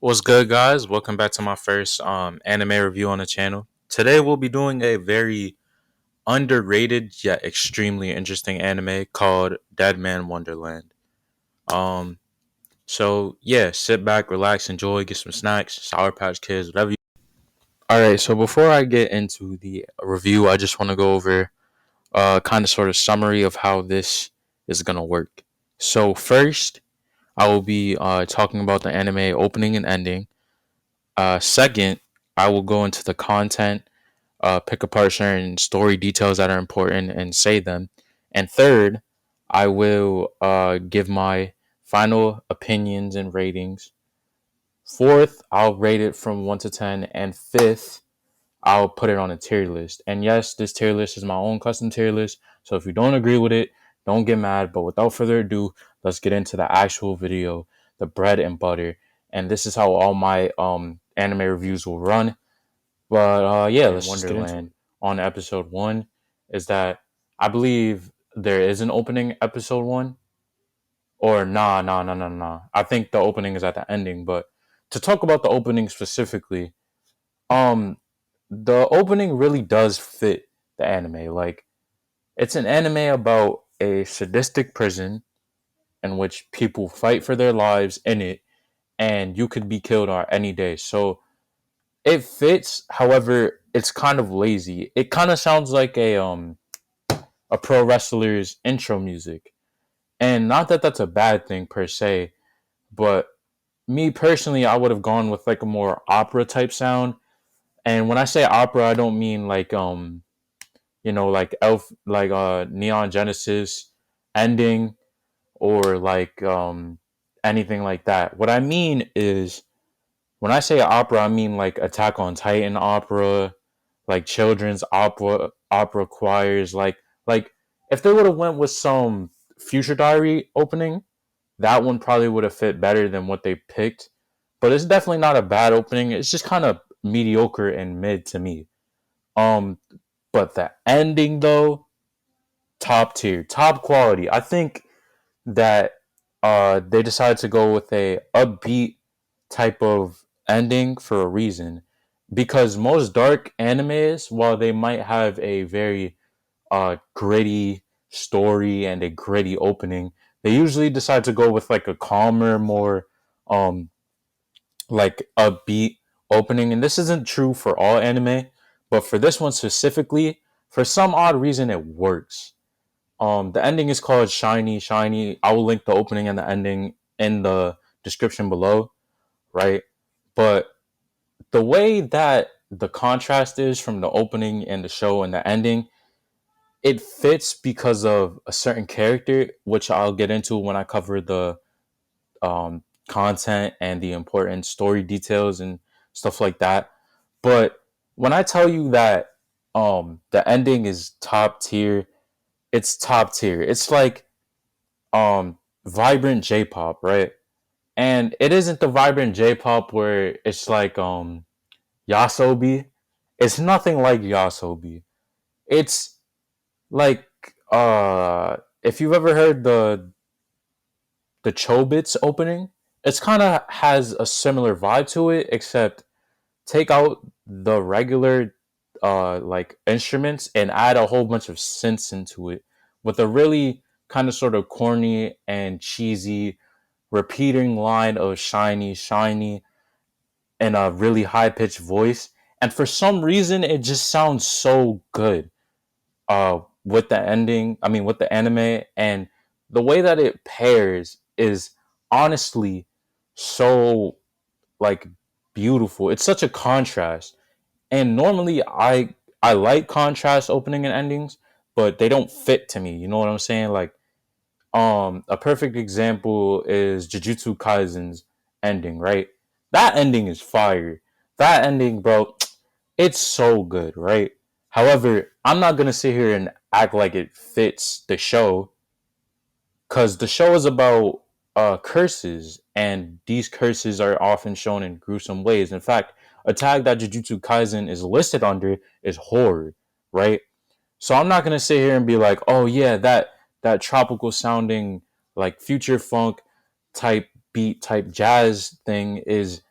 What's good, guys? Welcome back to my first anime review on the channel. Today we'll be doing a very underrated yet extremely interesting anime called Deadman Wonderland. Um, so yeah, sit back, relax, enjoy, get some snacks, Sour Patch Kids, whatever. All right. So before I get into the review, I just want to go over kind of sort of summary of how this is gonna work. So first, I will be talking about the anime opening and ending. Second, I will go into the content, pick apart certain story details that are important and say them. And third, I will give my final opinions and ratings. Fourth, I'll rate it from 1 to 10. And fifth, I'll put it on a tier list. And yes, this tier list is my own custom tier list. So if you don't agree with it, don't get mad. But without further ado, let's get into the actual video, the bread and butter. And this is how all my anime reviews will run. But yeah, let's just get into Wonderland on episode one. Is that I believe there is an opening episode one, or nah. I think the opening is at the ending. But to talk about the opening specifically, um, the opening really does fit the anime. Like, it's an anime about a sadistic prison in which people fight for their lives in it, and you could be killed on any day. So it fits. However, it's kind of lazy. It kind of sounds like a pro wrestler's intro music, and not that that's a bad thing per se, but me personally, I would have gone with like a more opera type sound. And when I say opera, I don't mean like like elf, like Neon Genesis ending, or like anything like that. What I mean is, when I say opera, I mean like Attack on Titan opera, like children's opera choirs. Like if they would have went with some Future Diary opening, that one probably would have fit better than what they picked. But it's definitely not a bad opening. It's just kind of mediocre and mid to me. Um, but the ending though, top tier, top quality. I think that they decided to go with a upbeat type of ending for a reason, because most dark animes, while they might have a very gritty story and a gritty opening, they usually decide to go with like a calmer, more um like upbeat opening. And this isn't true for all anime, but for this one specifically, for some odd reason, it works. The ending is called Shiny Shiny. I will link the opening and the ending in the description below, right? But the way that the contrast is from the opening and the show and the ending, it fits because of a certain character, which I'll get into when I cover the content and the important story details and stuff like that. But when I tell you that the ending is top tier, it's top tier. It's like vibrant J-pop, right? And it isn't the vibrant J-pop where it's like Yasobi. It's nothing like Yasobi. It's like if you've ever heard the Chobits opening, it's kind of has a similar vibe to it, except take out the regular like instruments and add a whole bunch of synths into it with a really kind of sort of corny and cheesy repeating line of shiny shiny in a really high pitched voice. And for some reason it just sounds so good with the ending, I mean with the anime, and the way that it pairs is honestly so like beautiful. It's such a contrast. And normally I like contrast opening and endings, but they don't fit to me. You know what I'm saying? Like a perfect example is Jujutsu Kaisen's ending, right? That ending is fire. That ending, bro, it's so good, right? However, I'm not gonna sit here and act like it fits the show, because the show is about curses, and these curses are often shown in gruesome ways. In fact, a tag that Jujutsu Kaisen is listed under is horror, right? So I'm not gonna sit here and be like, oh yeah, that tropical sounding like future funk type beat type jazz thing is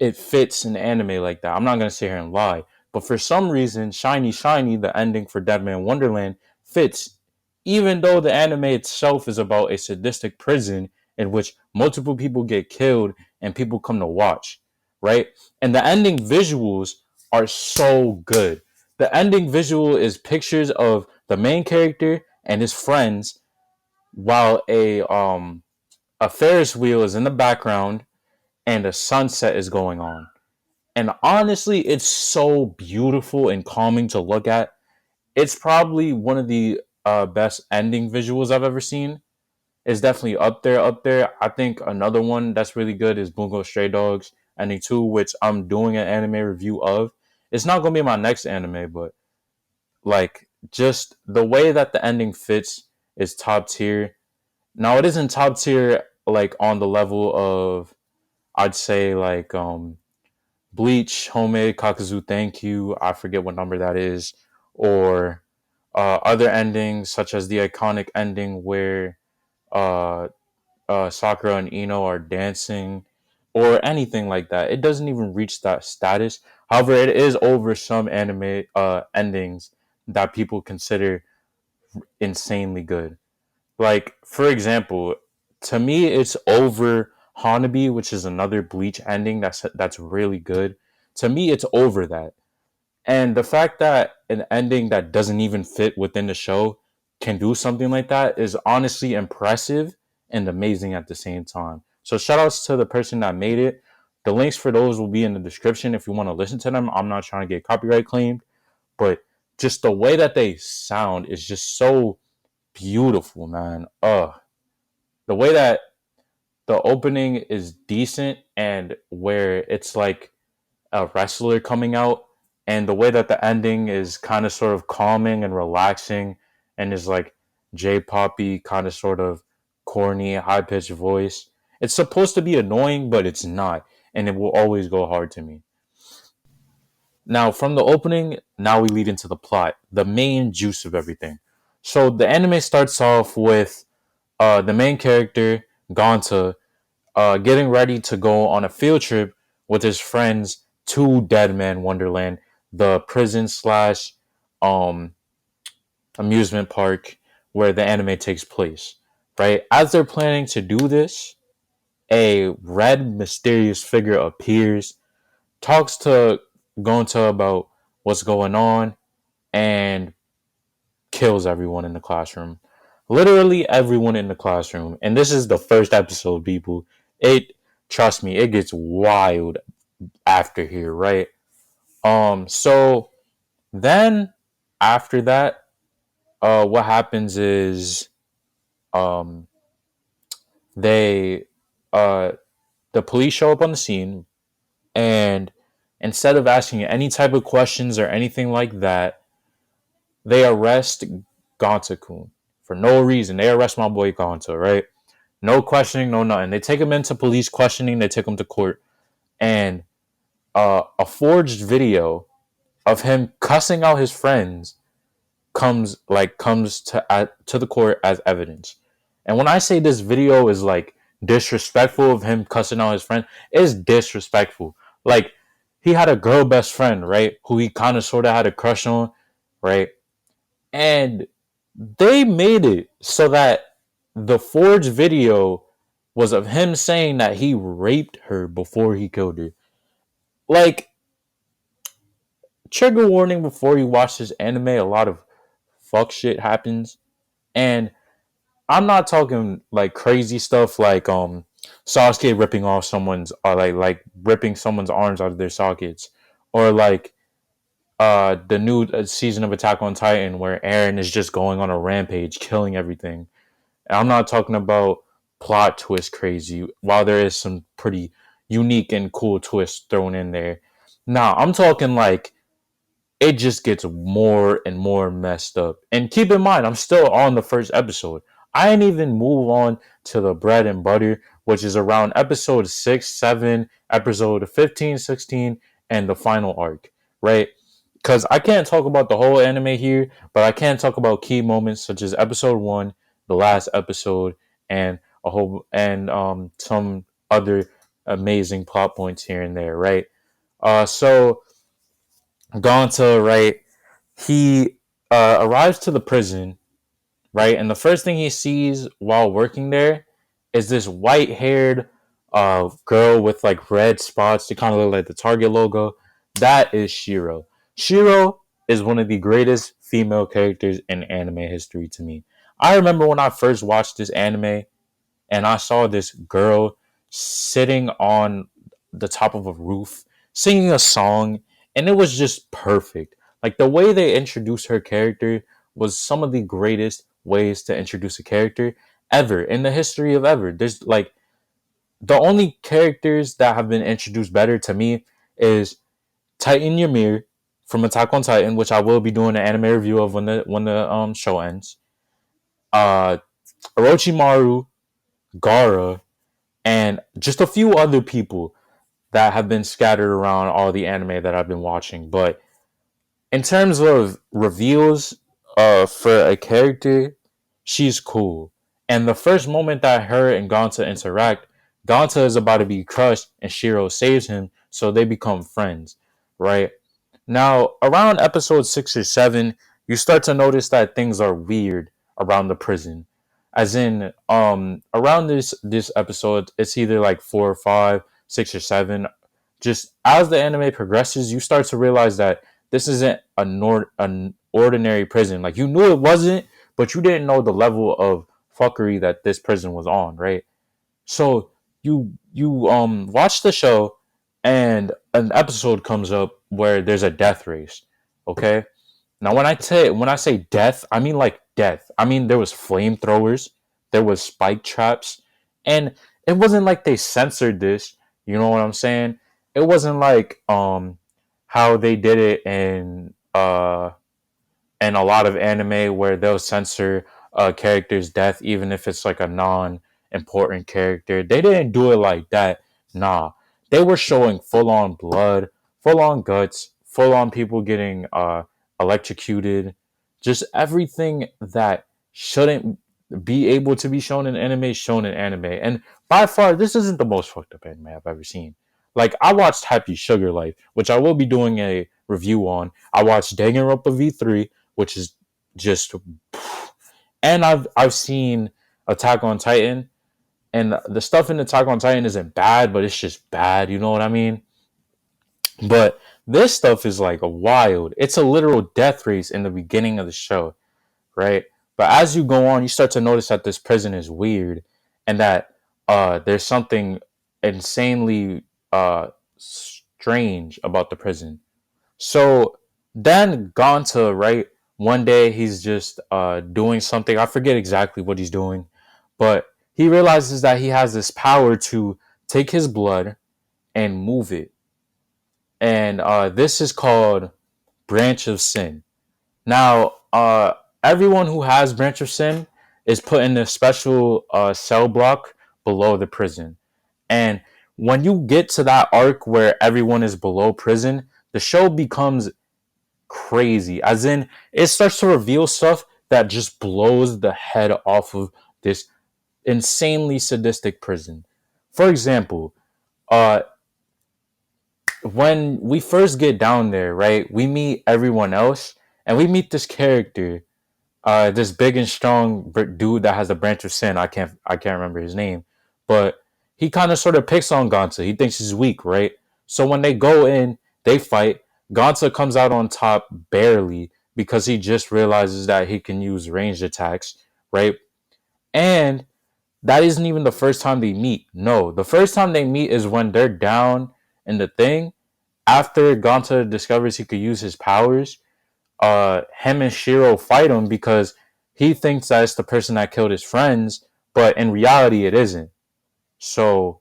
it fits an anime like that. I'm not gonna sit here and lie, but for some reason, Shiny Shiny, the ending for Deadman Wonderland, fits, even though the anime itself is about a sadistic prison in which multiple people get killed and people come to watch, right? And the ending visuals are so good. The ending visual is pictures of the main character and his friends while a Ferris wheel is in the background and a sunset is going on. And honestly, it's so beautiful and calming to look at. It's probably one of the best ending visuals I've ever seen. It's definitely up there, up there. I think another one that's really good is Bungo Stray Dogs ending 2, which I'm doing an anime review of. It's not gonna be my next anime, but like just the way that the ending fits is top tier. Now it isn't top tier like on the level of, I'd say, like Bleach, Homemade, Kakuzu, Thank You. I forget what number that is. Or other endings, such as the iconic ending where uh, Sakura and Ino are dancing, or anything like that. It doesn't even reach that status. However, it is over some anime endings that people consider insanely good. Like, for example, to me, it's over Hanabi, which is another Bleach ending that's really good. To me, it's over that. And the fact that an ending that doesn't even fit within the show can do something like that is honestly impressive and amazing at the same time. So shout outs to the person that made it. The links for those will be in the description if you want to listen to them. I'm not trying to get copyright claimed, but just the way that they sound is just so beautiful, man. The way that the opening is decent and where it's like a wrestler coming out, and the way that the ending is kind of sort of calming and relaxing and is like J-poppy, kind of sort of corny, high-pitched voice. It's supposed to be annoying, but it's not, and it will always go hard to me. Now, from the opening, now we lead into the plot, the main juice of everything. So the anime starts off with the main character, Gonta, getting ready to go on a field trip with his friends to Deadman Wonderland, the prison slash um, amusement park where the anime takes place. Right as they're planning to do this, a red mysterious figure appears, talks to Gonta about what's going on, and kills everyone in the classroom. Literally everyone in the classroom. And this is the first episode, people. It Trust me, it gets wild after here, right? So then after that, what happens is um they uh the police show up on the scene, and instead of asking any type of questions or anything like that, they arrest Gonta-kun for no reason. They arrest my boy Gonta, right? No questioning, no nothing. They take him into police questioning. They take him to court, and a forged video of him cussing out his friends comes to the court as evidence. And when I say this video is like disrespectful of him cussing out his friend, it's disrespectful. Like, he had a girl best friend, right, who he kind of sort of had a crush on, right? And they made it so that the forged video was of him saying that he raped her before he killed her. Like, trigger warning before you watch this anime, a lot of fuck shit happens. And I'm not talking like crazy stuff like Sasuke ripping off someone's or like ripping someone's arms out of their sockets, or like the new season of Attack on Titan where Eren is just going on a rampage killing everything. And I'm not talking about plot twist crazy, while there is some pretty unique and cool twists thrown in there. Now, I'm talking like it just gets more and more messed up. And keep in mind, I'm still on the first episode. I ain't even move on to the bread and butter, which is around episode 6, 7, episode 15, 16, and the final arc, right? Because I can't talk about the whole anime here, but I can talk about key moments such as episode 1, the last episode, and some other amazing plot points here and there, right? So Gonta, right? He arrives to the prison, right? And the first thing he sees while working there is this white-haired girl with like red spots to kind of look like the Target logo. That is Shiro. Shiro is one of the greatest female characters in anime history to me. I remember when I first watched this anime and I saw this girl sitting on the top of a roof singing a song, and it was just perfect. Like the way they introduced her character was some of the greatest ways to introduce a character ever in the history of ever. There's like the only characters that have been introduced better to me is Titan Ymir from Attack on Titan, which I will be doing an anime review of when the show ends. Uh Orochimaru, Gara, and just a few other people that have been scattered around all the anime that I've been watching. But in terms of reveals for a character, she's cool. And the first moment that her and Gonta interact, Gonta is about to be crushed and Shiro saves him, so they become friends, right? Now, around episode 6 or 7, you start to notice that things are weird around the prison. As in, around this episode, it's either like 4 or 5, 6 or 7. Just as the anime progresses, you start to realize that this isn't an ordinary prison. Like you knew it wasn't, but you didn't know the level of fuckery that this prison was on, right? So you watch the show and an episode comes up where there's a death race. Okay? Now when I say death, I mean like death. I mean there was flamethrowers, there was spike traps, and it wasn't like they censored this. You know what I'm saying? It wasn't like how they did it in a lot of anime where they'll censor a character's death even if it's like a non-important character. They didn't do it like that. Nah, they were showing full-on blood, full-on guts, full-on people getting electrocuted, just everything that shouldn't be able to be shown in anime. And by far, this isn't the most fucked up anime I've ever seen. Like I watched Happy Sugar Life, which I will be doing a review on. I watched Danganronpa V3, which is just, and I've seen Attack on Titan, and the stuff in Attack on Titan isn't bad, but it's just bad. You know what I mean? But this stuff is like wild. It's a literal death race in the beginning of the show, right? But as you go on, you start to notice that this prison is weird, and that there's something insanely strange about the prison. So then Gonta, right? One day he's just doing something. I forget exactly what he's doing, but he realizes that he has this power to take his blood and move it. And this is called Branch of Sin. Now, everyone who has Branch of Sin is put in a special cell block below the prison. And when you get to that arc where everyone is below prison, the show becomes crazy. As in, it starts to reveal stuff that just blows the head off of this insanely sadistic prison. For example, uh, when we first get down there, right, we meet everyone else, and we meet this character, this big and strong dude that has a branch of sin. I can't remember his name, but he kind of sort of picks on Gonta. He thinks he's weak, right? So when they go in, they fight. Gonta comes out on top barely because he just realizes that he can use ranged attacks, right? And that isn't even the first time they meet. No, the first time they meet is when they're down in the thing. After Gonta discovers he could use his powers, him and Shiro fight him because he thinks that it's the person that killed his friends, but in reality it isn't. So,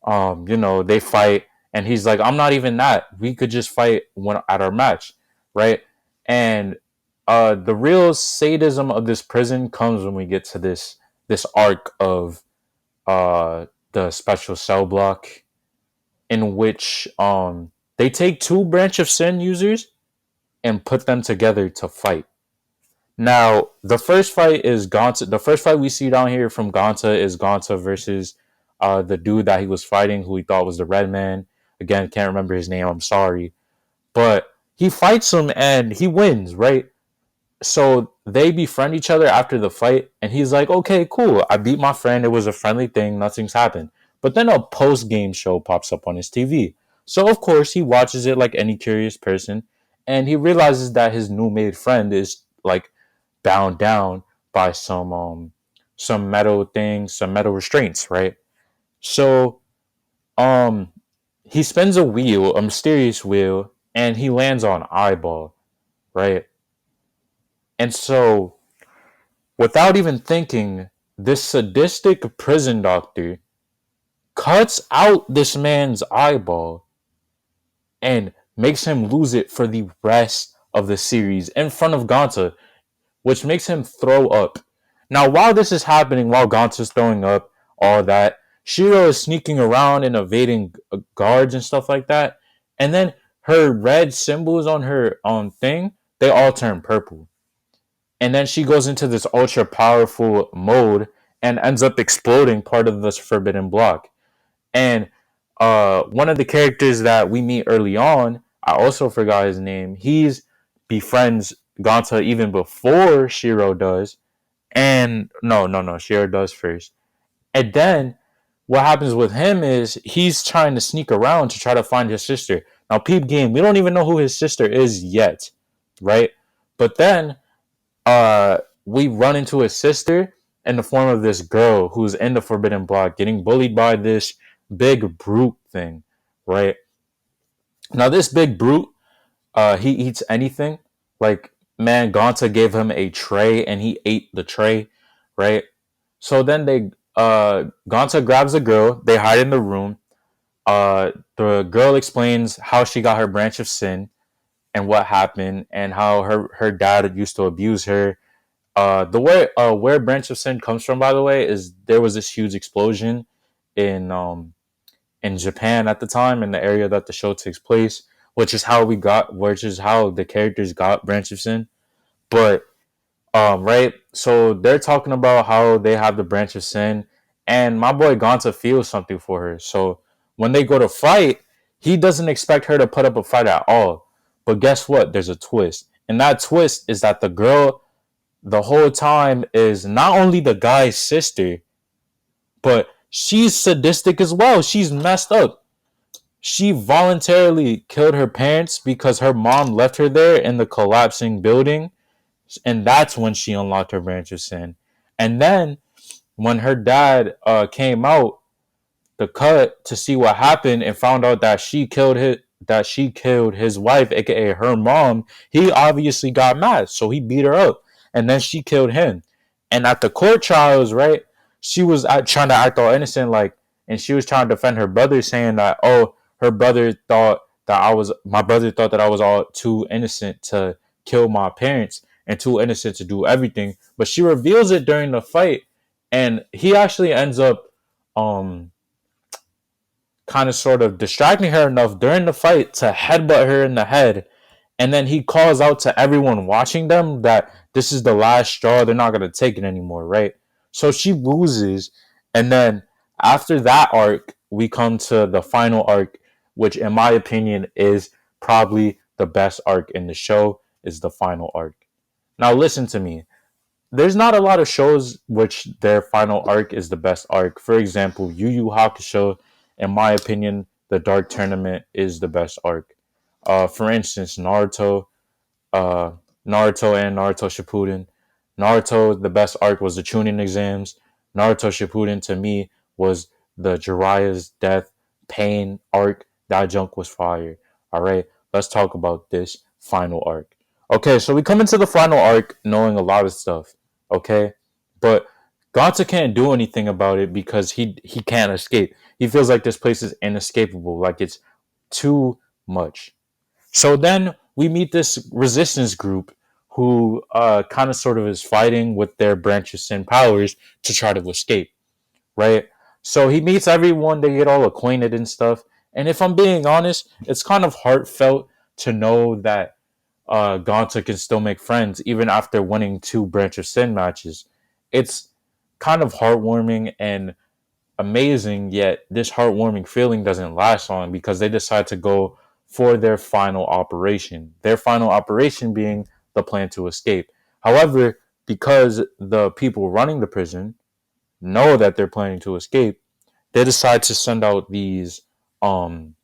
they fight, and he's like, "I'm not even that. We could just fight at our match, right?" And the real sadism of this prison comes when we get to this arc of the special cell block, in which they take two Branch of Sin users and put them together to fight. Now, the first fight is Gonta. The first fight we see down here from Gonta is Gonta versus the dude that he was fighting, who he thought was the Red Man. Again, can't remember his name. I'm sorry, but he fights him and he wins, right? So they befriend each other after the fight, and he's like, "Okay, cool. I beat my friend. It was a friendly thing. Nothing's happened." But then a post game show pops up on his TV. So of course he watches it like any curious person, and he realizes that his new made friend is like bound down by some metal things, some metal restraints, right? So um he spins a wheel, a mysterious wheel, and he lands on Eyeball, right? And so without even thinking, this sadistic prison doctor cuts out this man's eyeball and makes him lose it for the rest of the series in front of Gonta, which makes him throw up. Now, while this is happening, while Gonta's throwing up, all that, Shiro is sneaking around and evading guards and stuff like that. And then her red symbols on her thing, they all turn purple. And then she goes into this ultra powerful mode and ends up exploding part of this forbidden block. And one of the characters that we meet early on, I also forgot his name. He's befriends Gonta even before Shiro does. And no, Shiro does first. And then what happens with him is he's trying to sneak around to try to find his sister. Now, peep game, we don't even know who his sister is yet, right? But then uh, we run into his sister in the form of this girl who's in the forbidden block getting bullied by this big brute thing, right? Now, this big brute, he eats anything. Like, man, Gonta gave him a tray and he ate the tray, right? So then Gonta grabs a girl, they hide in the room. The girl explains how she got her branch of sin and what happened and how her dad used to abuse her. The way where Branch of Sin comes from, by the way, is there was this huge explosion in in Japan at the time in the area that the show takes place, which is how the characters got Branch of Sin. But right, so they're talking about how they have the Branch of Sin, and my boy Gonta feels something for her. So when they go to fight, he doesn't expect her to put up a fight at all. But guess what? There's a twist, and that twist is that the girl the whole time is not only the guy's sister, but she's sadistic as well. She's messed up. She voluntarily killed her parents because her mom left her there in the collapsing building. And that's when she unlocked her branch of sin. And then when her dad came out, the cut to see what happened and found out that she killed his wife, aka her mom, he obviously got mad, so he beat her up, and then she killed him. And at the court trials, right, she was trying to act all innocent, like, and she was trying to defend her brother, saying that her brother thought that my brother thought that I was all too innocent to kill my parents and too innocent to do everything, but she reveals it during the fight, and he actually ends up um kind of sort of distracting her enough during the fight to headbutt her in the head. And then he calls out to everyone watching them that this is the last straw. They're not going to take it anymore, right? So she loses. And then after that arc, we come to the final arc, which, in my opinion, is probably the best arc in the show, is the final arc. Now, listen to me. There's not a lot of shows which their final arc is the best arc. For example, Yu Yu Hakusho, in my opinion, the Dark Tournament is the best arc. For instance, uh, Naruto and Naruto Shippuden. Naruto, the best arc was the Chunin exams. Naruto Shippuden, to me, was the Jiraiya's death pain arc. That junk was fire. All right, let's talk about this final arc. Okay, so we come into the final arc knowing a lot of stuff. Okay, but Gonta can't do anything about it because he can't escape. He feels like this place is inescapable, like it's too much. So then we meet this resistance group who kind of sort of is fighting with their branches and powers to try to escape, right? So he meets everyone, they get all acquainted and stuff. And if I'm being honest, it's kind of heartfelt to know that Gonta can still make friends even after winning two Branch of Sin matches. It's kind of heartwarming and amazing, yet this heartwarming feeling doesn't last long because they decide to go for their final operation. Their final operation being the plan to escape. However, because the people running the prison know that they're planning to escape, they decide to send out um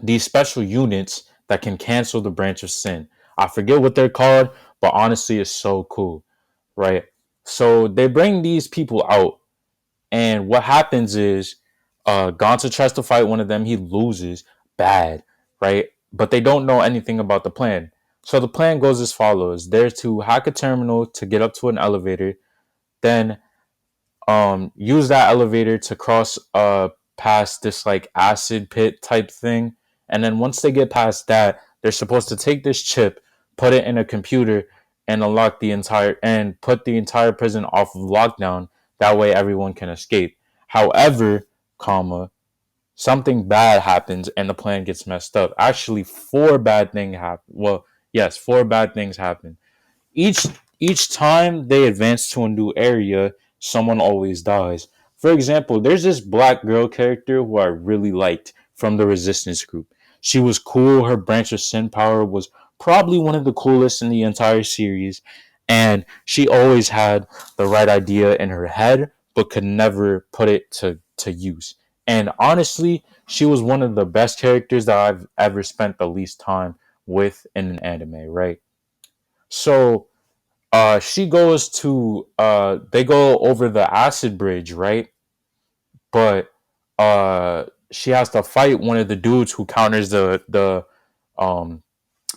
these special units that can cancel the branch of sin. I forget what they're called, but honestly, it's so cool, right? So they bring these people out, and what happens is Gonta tries to fight one of them. He loses bad, right? But they don't know anything about the plan. So the plan goes as follows: they're to hack a terminal to get up to an elevator, then use that elevator to cross past this like acid pit type thing, and then once they get past that, they're supposed to take this chip, put it in a computer, and unlock the entire and put the entire prison off of lockdown. That way everyone can escape. However, comma, something bad happens and the plan gets messed up. Actually, four bad things happen. Well, yes, four bad things happen. each each time they advance to a new area, someone always dies. For example, there's this black girl character who I really liked from the Resistance group. She was cool. Her branch of sin power was probably one of the coolest in the entire series, and she always had the right idea in her head, but could never put it to use. And honestly, she was one of the best characters that I've ever spent the least time with in an anime. Right. So she goes to they go over the acid bridge, right? But she has to fight one of the dudes who counters the um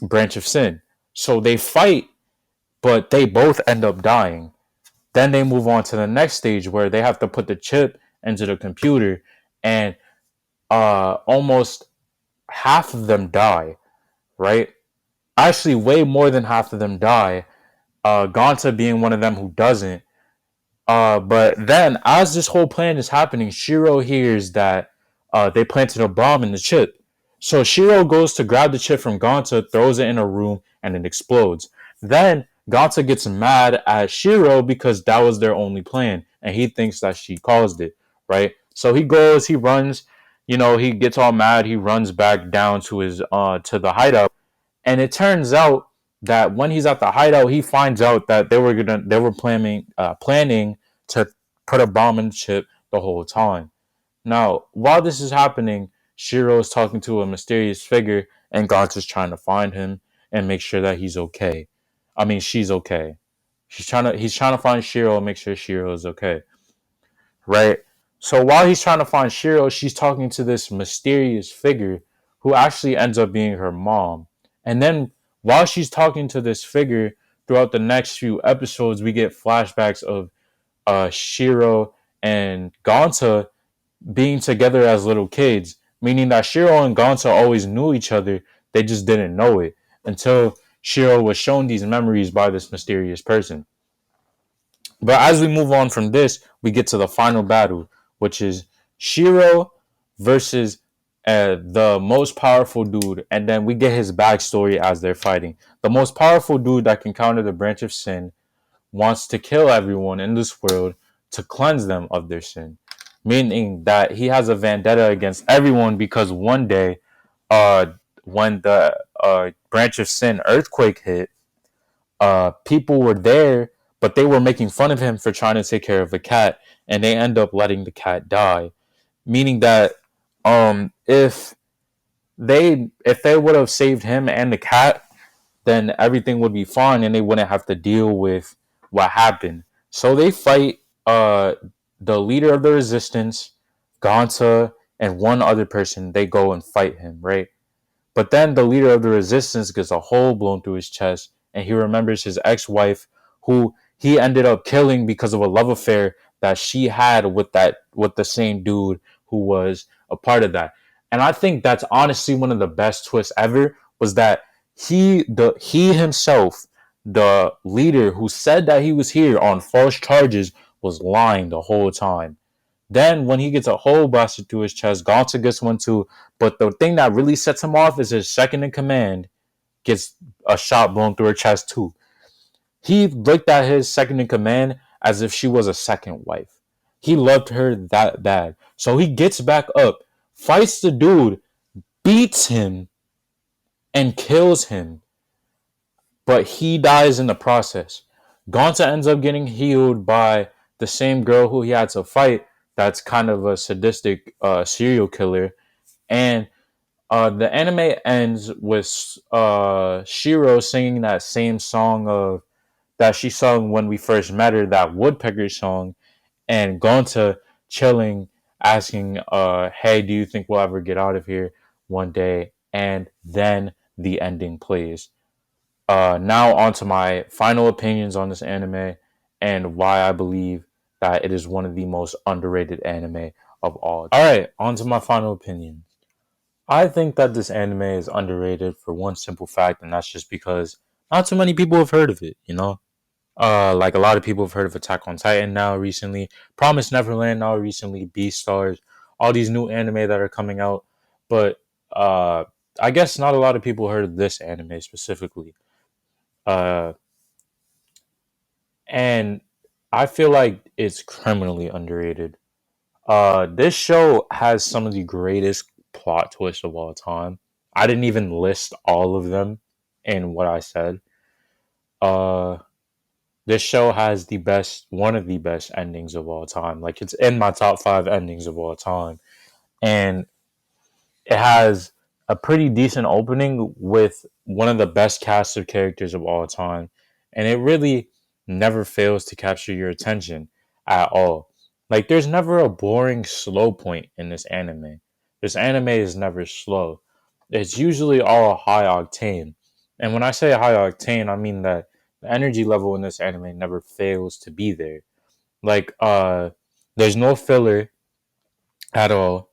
branch of sin. So they fight, but they both end up dying. Then they move on to the next stage where they have to put the chip into the computer, and almost half of them die, right? Actually, way more than half of them die. Gonta being one of them who doesn't. But then, as this whole plan is happening, Shiro hears that they planted a bomb in the chip. So Shiro goes to grab the chip from Gonta, throws it in a room, and it explodes. Then Gonta gets mad at Shiro because that was their only plan, and he thinks that she caused it, right? So he goes, he runs, he gets all mad, he runs back down to his to the hideout, and it turns out that when he's at the hideout, he finds out that they were planning to put a bomb in the chip the whole time. Now, while this is happening, Shiro is talking to a mysterious figure, and Gantz is trying to find him and make sure that he's okay. I mean, she's okay. He's trying to find Shiro and make sure Shiro is okay, right? So while he's trying to find Shiro, she's talking to this mysterious figure who actually ends up being her mom. And then while she's talking to this figure throughout the next few episodes, we get flashbacks of Shiro and Gonta being together as little kids, meaning that Shiro and Gonta always knew each other. They just didn't know it until Shiro was shown these memories by this mysterious person. But as we move on from this, we get to the final battle, which is Shiro versus the most powerful dude, and then we get his backstory as they're fighting. The most powerful dude that can counter the branch of sin wants to kill everyone in this world to cleanse them of their sin, meaning that he has a vendetta against everyone because one day, uh, when the branch of sin earthquake hit, people were there, but they were making fun of him for trying to take care of a cat, and they end up letting the cat die. Meaning that if they would have saved him and the cat, then everything would be fine, and they wouldn't have to deal with what happened. So they fight the leader of the resistance, Gonta, and one other person. They go and fight him, right? But then the leader of the resistance gets a hole blown through his chest, and he remembers his ex-wife, who he ended up killing because of a love affair that she had with the same dude who was a part of that. And I think that's honestly one of the best twists ever. Was that he himself, the leader who said that he was here on false charges, was lying the whole time. Then when he gets a hole blasted through his chest, Gonta gets one too. But the thing that really sets him off is his second in command gets a shot blown through her chest too. He looked at his second in command as if she was a second wife. He loved her that bad. So he gets back up, fights the dude, beats him, and kills him. But he dies in the process. Gonta ends up getting healed by the same girl who he had to fight. That's kind of a sadistic serial killer. And the anime ends with Shiro singing that same song of that she sung when we first met her, that woodpecker song, and Gonta chilling, asking, "Hey, do you think we'll ever get out of here one day?" And then the ending plays. Now on to my final opinions on this anime and why I believe that it is one of the most underrated anime of all. All right, on to my final opinions. I think that this anime is underrated for one simple fact, and that's just because not too many people have heard of it. Like a lot of people have heard of Attack on Titan now recently, Promise Neverland now recently, Beastars, all these new anime that are coming out. But uh, I guess not a lot of people heard of this anime specifically. Uh, and I feel like it's criminally underrated. This show has some of the greatest plot twists of all time. I didn't even list all of them in what I said. Uh, this show has one of the best endings of all time. Like it's in my top five endings of all time, and it has a pretty decent opening with one of the best cast of characters of all time, and it really never fails to capture your attention at all. Like there's never a boring slow point in this anime. This anime is never slow. It's usually all high octane. And when I say high octane, I mean that the energy level in this anime never fails to be there. Like there's no filler at all.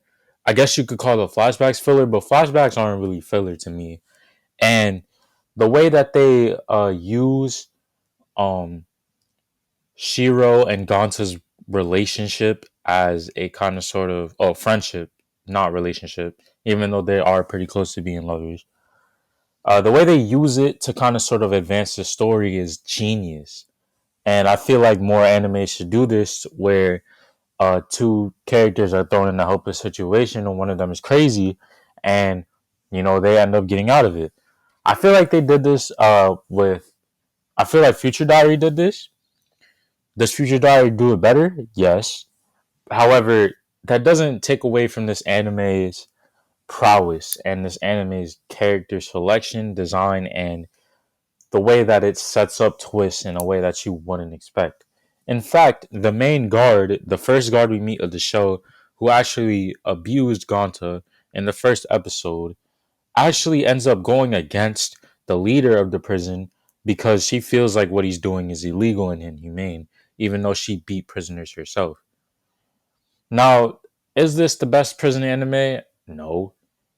I guess you could call the flashbacks filler, but flashbacks aren't really filler to me. And the way that they use um Shiro and Gonta's relationship as a kind of sort of friendship, not relationship, even though they are pretty close to being lovers. The way they use it to kind of sort of advance the story is genius. And I feel like more anime should do this where two characters are thrown in a hopeless situation and one of them is crazy and they end up getting out of it. I feel like they did this with I feel like Future Diary did this. Does Future Diary do it better? Yes. However, that doesn't take away from this anime's prowess and this anime's character selection, design, and the way that it sets up twists in a way that you wouldn't expect. In fact, the main guard, the first guard we meet of the show, who actually abused Gonta in the first episode, actually ends up going against the leader of the prison because she feels like what he's doing is illegal and inhumane, even though she beat prisoners herself. Now, is this the best prison anime? No.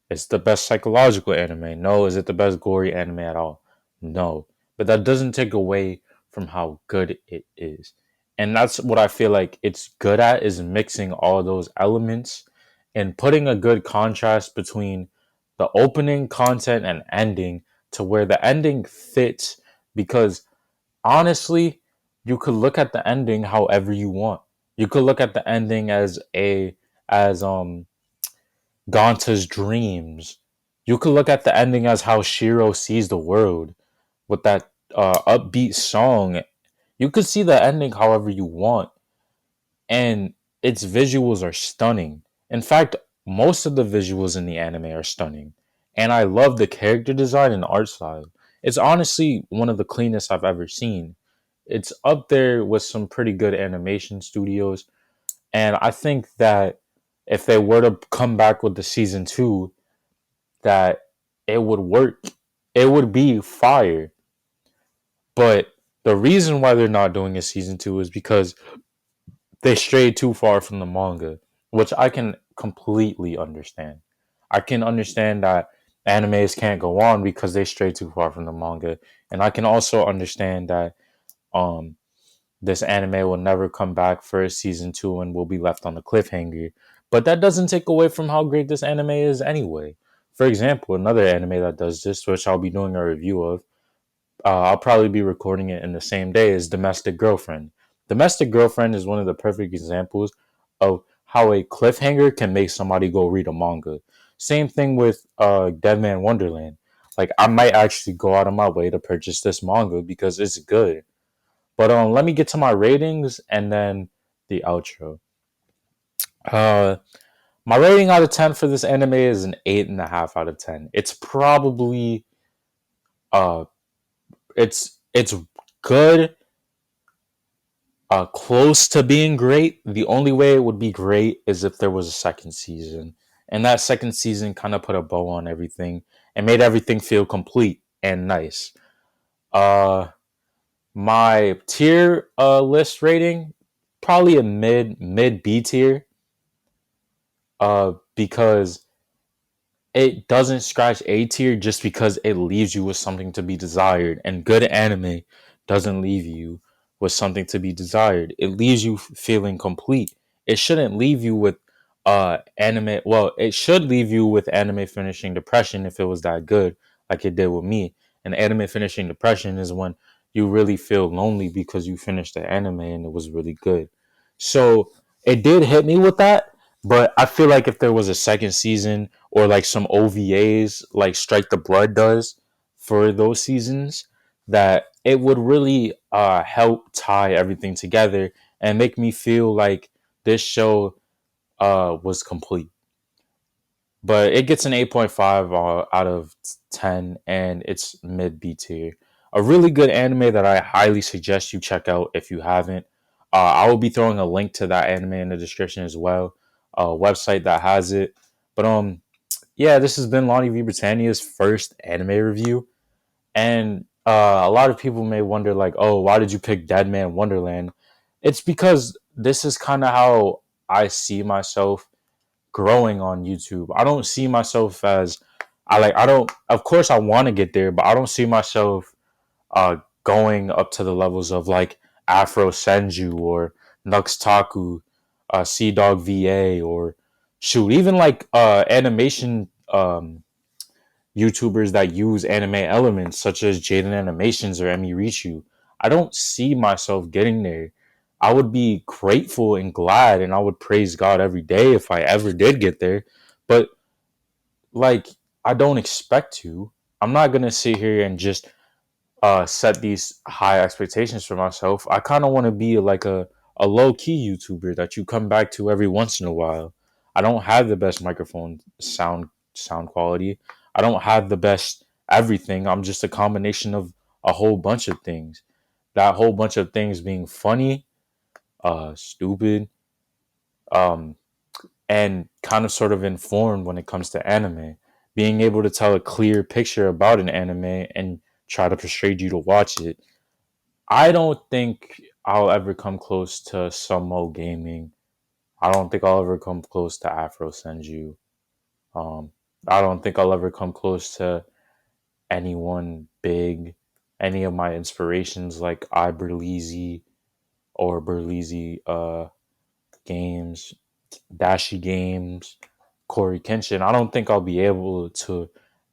It's the best psychological anime. No. Is it the best gory anime at all? No. But that doesn't take away from how good it is. And that's what I feel like it's good at is mixing all those elements and putting a good contrast between the opening content and ending to where the ending fits because honestly, you could look at the ending however you want. You could look at the ending as Gonta's dreams. You could look at the ending as how Shiro sees the world with that upbeat song. You could see the ending however you want, and its visuals are stunning. In fact, most of the visuals in the anime are stunning, and I love the character design and art style. It's honestly one of the cleanest I've ever seen. It's up there with some pretty good animation studios, and I think that if they were to come back with the season two, that it would work. It would be fire. But the reason why they're not doing a season two is because they strayed too far from the manga, which I can completely understand. I can understand that animes can't go on because they stray too far from the manga, and I can also understand that um this anime will never come back for a season two and will be left on the cliffhanger. But that doesn't take away from how great this anime is anyway. For example, another anime that does this, which I'll be doing a review of, I'll probably be recording it in the same day, is Domestic Girlfriend. Domestic Girlfriend is one of the perfect examples of how a cliffhanger can make somebody go read a manga. Same thing with Deadman Wonderland. Like I might actually go out of my way to purchase this manga because it's good. But let me get to my ratings and then the outro. Uh, my rating out of 10 for this anime is an 8.5 out of 10. It's probably uh, it's good, close to being great. The only way it would be great is if there was a second season, and that second season kind of put a bow on everything and made everything feel complete and nice. Uh, my tier list rating probably a mid B tier. Because it doesn't scratch A tier just because it leaves you with something to be desired. And good anime doesn't leave you with something to be desired. It leaves you feeling complete. It shouldn't leave you with anime. Well, it should leave you with anime finishing depression if it was that good, like it did with me. And anime finishing depression is when you really feel lonely because you finished the anime and it was really good. So it did hit me with that, but I feel like if there was a second season or like some OVAs like Strike the Blood does for those seasons, that it would really help tie everything together and make me feel like this show was complete. But it gets an 8.5 out of 10 and it's mid B tier. A really good anime that I highly suggest you check out if you haven't. I will be throwing a link to that anime in the description as well, a website that has it. But yeah, this has been Lonnie V Britannia's first anime review, and a lot of people may wonder, like, oh, why did you pick Deadman Wonderland? It's because this is kind of how I see myself growing on YouTube. I don't see myself as I don't. Of course, I want to get there, but I don't see myself going up to the levels of like Afro Senju or Nux Taku, Sea Dog VA, or shoot, even like animation YouTubers that use anime elements such as Jaden Animations or Emi Richu. I don't see myself getting there. I would be grateful and glad and I would praise God every day if I ever did get there. But like I don't expect to. I'm not gonna sit here and just set these high expectations for myself. I kind of want to be like a low key YouTuber that you come back to every once in a while. I don't have the best microphone sound quality. I don't have the best everything. I'm just a combination of a whole bunch of things. That whole bunch of things being funny, stupid, um, and kind of sort of informed when it comes to anime. Being able to tell a clear picture about an anime and try to persuade you to watch it. I don't think I'll ever come close to Sumo Gaming. I don't think I'll ever come close to Afro Senju. Um, I don't think I'll ever come close to anyone big, any of my inspirations like iBerleezy or Berleezy games, Dashi games, Corey Kenshin. I don't think I'll be able to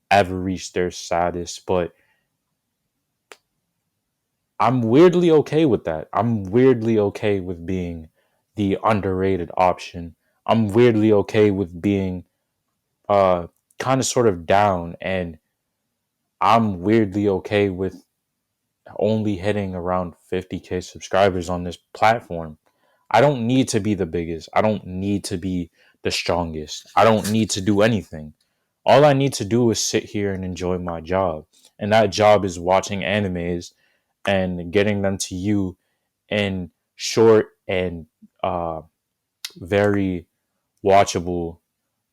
ever reach their status, but I'm weirdly okay with that. I'm weirdly okay with being the underrated option. I'm weirdly okay with being uh kind of sort of down, and I'm weirdly okay with only hitting around 50K subscribers on this platform. I don't need to be the biggest. I don't need to be the strongest. I don't need to do anything. All I need to do is sit here and enjoy my job. And that job is watching animes and getting them to you in short and uh, very watchable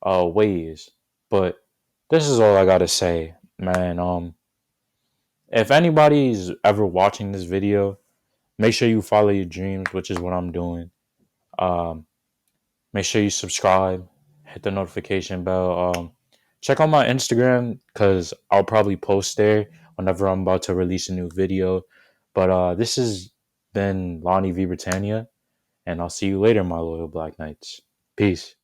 ways. But this is all I gotta say, man. If anybody's ever watching this video, make sure you follow your dreams, which is what I'm doing. Um, Make sure you subscribe, hit the notification bell. Check out my Instagram because I'll probably post there whenever I'm about to release a new video. But this has been Lonnie V Britannia, and I'll see you later, my loyal Black Knights. Peace.